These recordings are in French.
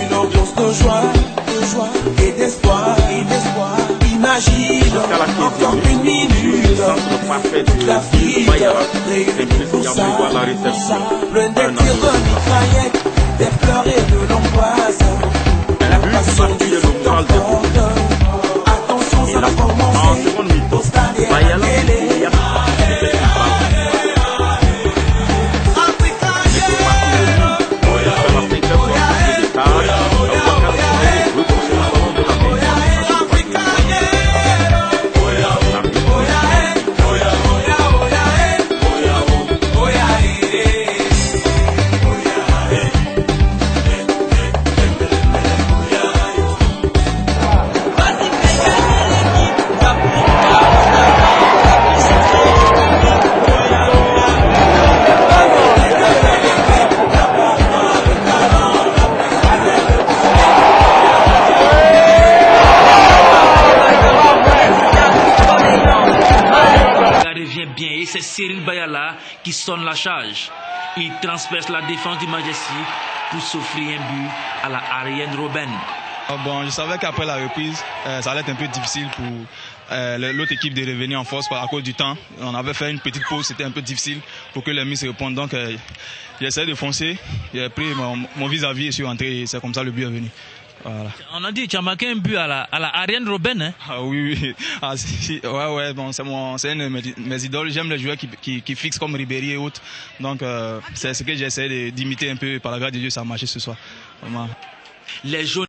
une ambiance de joie et d'espoir. Imagine encore une minute, toute l'Afrique réunie pour ça. Plein des tirs de mitraillettes, des pleurs et de l'angoisse. La passion du foot emporte. Attention, ça va commencer. Au stade et à la télé. C'est Cyril Bayala qui sonne la charge. Il transperce la défense du Majestic pour s'offrir un but à la Arjen Robben. Bon, je savais qu'après la reprise, ça allait être un peu difficile pour l'autre équipe de revenir en force à cause du temps. On avait fait une petite pause, c'était un peu difficile pour que les Miss se répondent. Donc, j'ai essayé de foncer, j'ai pris mon vis-à-vis et suis rentré. C'est comme ça le but est venu. Voilà. On a dit que tu as marqué un but à la Arjen Robben, hein? Ah oui. Ah, ouais, bon, c'est une de mes idoles. J'aime les joueurs qui fixent comme Ribéry et autres. Donc, c'est ce que j'essaie d'imiter un peu. Par la grâce de Dieu, ça a marché ce soir. Vraiment. Les jaunes.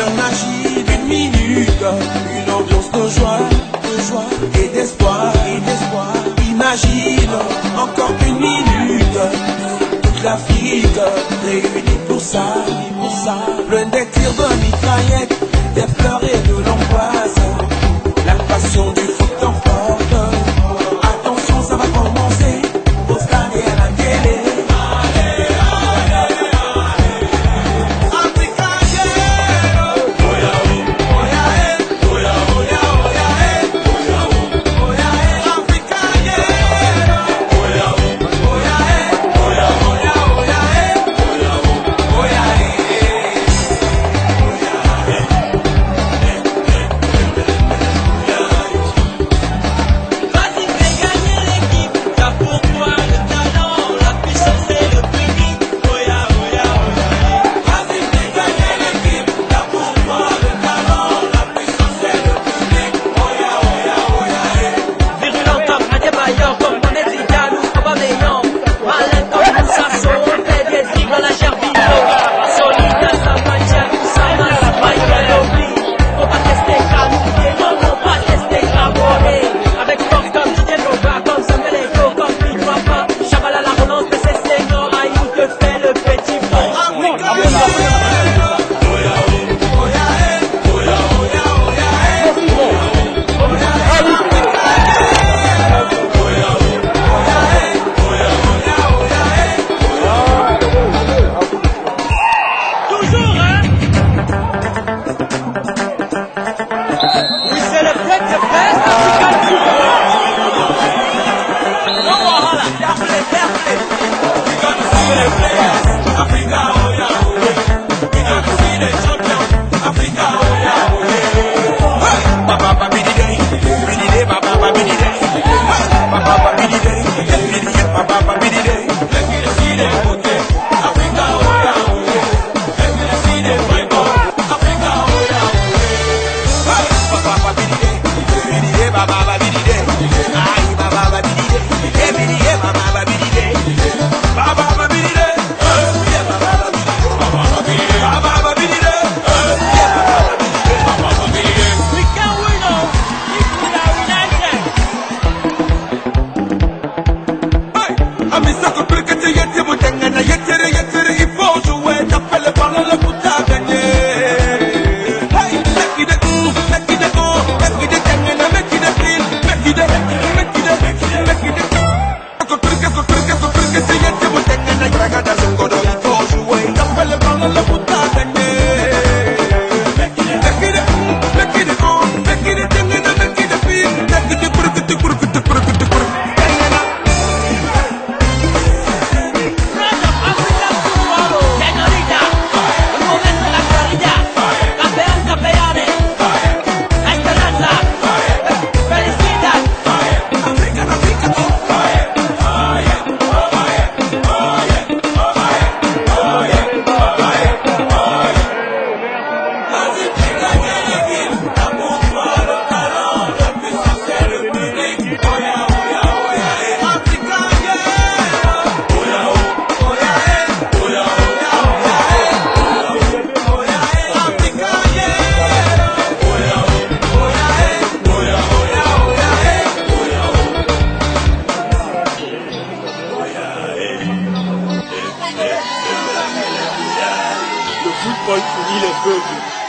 Imagine une minute, une ambiance de joie et d'espoir. Imagine encore une minute, toute l'Afrique réunie pour ça. Plein des tirs de mitraillettes, des pleurs et de l'angoisse. La passion du foot emporte. Attention, ça va commencer. Au stade et à la télé. Football unit les peuples.